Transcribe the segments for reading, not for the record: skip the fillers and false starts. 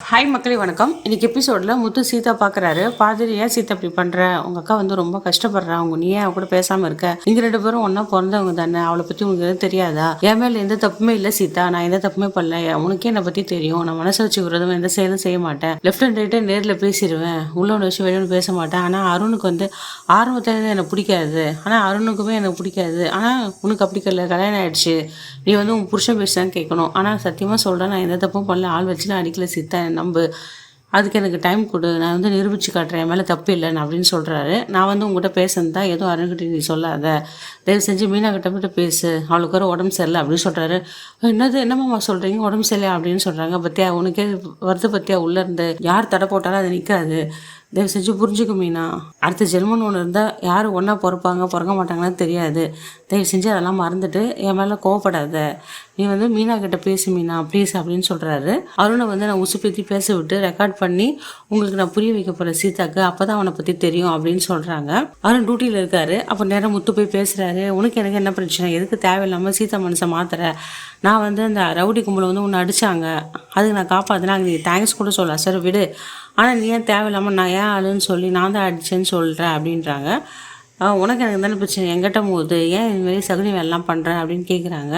Hi மக்களே வணக்கம். இன்னைக்கு எபிசோடில் முத்து சீதா பார்க்குறாரு. பார்த்துட்டு ஏன் சீதா இப்படி பண்ணுற, உங்கள் அக்கா வந்து ரொம்ப கஷ்டப்படுறா, நீ ஏன் அவ கூட பேசாமல் இருக்க, நீங்கள் ரெண்டு பேரும் ஒன்றா பிறந்தவங்க தானே, அவளை பற்றி உங்களுக்கு எதுவும் தெரியாதா, என் மேலே எந்த தப்புமே இல்லை சீதா, நான் எந்த தப்புமே பண்ணல, உனக்கே என்னை பற்றி தெரியும், நான் மனசை வச்சு விடுறதும் எந்த செயலும் செய்ய மாட்டேன், லெஃப்ட் அண்ட் ரைட்டே நேரில் பேசிடுவேன், உள்ள ஒன்று விஷயம் வெளியே பேச மாட்டேன். ஆனால் அருணுக்கு வந்து ஆரம்பத்தில் எனக்கு பிடிக்காது, ஆனால் அருணுக்குமே எனக்கு பிடிக்காது, ஆனால் உனக்கு அப்படி கல்யாணம் ஆயிடுச்சு, நீ வந்து உன் புருஷன் பேசுதான் கேட்கணும். ஆனால் சத்தியமாக சொல்கிறேன், நான் எந்த தப்பும் பண்ணல, ஆள் வச்சு நான் அடிக்கல சீதா, நம்பு, அதுக்கு எனக்கு டைம் கொடு, நான் வந்து நிரூபித்து காட்டுறேன், என் மேலே தப்பு இல்லைன்னு அப்படின்னு சொல்கிறாரு. நான் வந்து உங்கள்கிட்ட பேசுனது தான், எதுவும் அருண்கிட்ட நீ சொல்லாத, தயவு செஞ்சு மீனா கிட்ட மட்டும் பேசு, அவளுக்கு ஒரு உடம்பு சரியில்லை அப்படின்னு சொல்கிறாரு. என்னம்மா சொல்கிறீங்க, உடம்பு சரியில்லை அப்படின்னு சொல்கிறாங்க, பத்தியா உனக்கே வருது, பத்தியா உள்ளே இருந்து யார் தடை போட்டாலும் அது நிற்காது, தயவு செஞ்சு புரிஞ்சுக்க மீனா, அடுத்த ஜென்மன்னு ஒன்று இருந்தால் யாரும் ஒன்றா பிறக்க மாட்டாங்கன்னு தெரியாது, தயவு செஞ்சு அதெல்லாம் மறந்துட்டு என் மேலே கோவப்படாத, நீ வந்து மீனா கிட்ட பேசு மீனா ப்ளீஸ் அப்படின்னு சொல்கிறாரு. அருணை வந்து நான் உசுப்பேத்தி பேச விட்டு ரெக்கார்ட் பண்ணி உங்களுக்கு நான் புரிய வைக்க போகிறேன் சீதாக்கு, அப்போ தான் அவனை பற்றி தெரியும் அப்படின்னு சொல்கிறாங்க. அருண் டியூட்டியில் இருக்காரு. அப்போ நேரம் முத்து போய் பேசுகிறாரு. உனக்கு எனக்கு என்ன பிரச்சனை, எதுக்கு தேவையில்லாமல் சீதா மனசை மாத்துற, நான் வந்து அந்த ரவுடி கும்பலை வந்து உன்னை அடித்தாங்க, அதுக்கு நான் காப்பாற்றினா நீ தேங்க்ஸ் கூட சொல்லலாம், சரி விடு, ஆனால் நீ ஏன் தேவையில்லாமல் நான் ஏன் ஆளுன்னு சொல்லி நான் தான் அடித்தேன்னு சொல்கிறேன் அப்படின்றாங்க. உனக்கு எனக்கு தானே பிரச்சனை, எங்கிட்ட போகுது, ஏன் இதுமாரி சகுனி வேலைலாம் பண்ணுறேன் அப்படின்னு கேட்குறாங்க.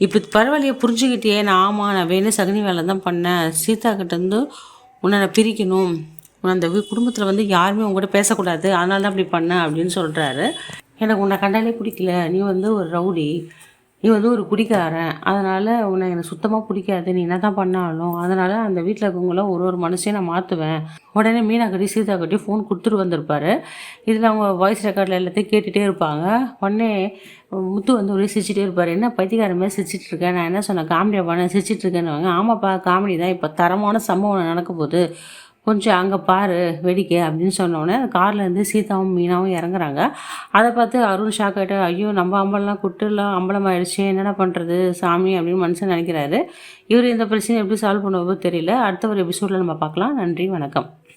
இப்போ பரவாயில்லையே புரிஞ்சுக்கிட்டே, நான் ஆமாம் நான் வேணும் சகுனி வேலை தான் பண்ணேன், சீதா கிட்டேருந்து உன்னை நான் பிரிக்கணும், அந்த குடும்பத்தில் வந்து யாருமே உங்கள்கிட்ட பேசக்கூடாது, அதனால தான் அப்படி பண்ணேன் அப்படின்னு சொல்கிறாரு. எனக்கு உன்னை கண்டாலே பிடிக்கல, நீ வந்து ஒரு ரவுடி, நீ வந்து ஒரு குடிக்காரன், அதனால் உன்னை எனக்கு சுத்தமாக பிடிக்காது, நீ என்ன தான் பண்ணாலும், அதனால் அந்த வீட்டில் இருக்கவங்களும் ஒரு மனுஷையும் நான் மாற்றுவேன். உடனே மீனா கட்டி சீதா கட்டி ஃபோன் கொடுத்துட்டு வந்திருப்பாரு. இதில் அவங்க வாய்ஸ் ரெக்கார்டில் எல்லாத்தையும் கேட்டுகிட்டே இருப்பாங்க. உடனே முத்து வந்து ஒரே சிரிச்சிட்டே இருப்பார். என்ன பைத்தியக்கார மாதிரி சிரிச்சிட்டு இருக்கேன், நான் என்ன சொன்னேன் காமெடியாக பண்ண சிரிச்சிட்டு இருக்கேன்னு. ஆமாப்பா காமெடி தான், இப்போ தரமான சம்பவம் நடக்க போகுது, கொஞ்சம் அங்கே பாரு வெடிக்க அப்படின்னு சொன்னோடனே கார்லேருந்து சீதாவும் மீனாவும் இறங்குறாங்க. அதை பார்த்து அருண் ஷாக் ஆகிட்டு, ஐயோ நம்ம அம்பலம்லாம் குட்டுலாம் அம்பலம் ஆயிடுச்சு, என்னடா பண்ணுறது சாமி அப்படின்னு மனுஷன் நினைக்கிறாரு. இவர் இந்த பிரச்சனையை எப்படி சால்வ் பண்ணுவதோ தெரியல. அடுத்த ஒரு எபிசோடில் நம்ம பார்க்கலாம். நன்றி, வணக்கம்.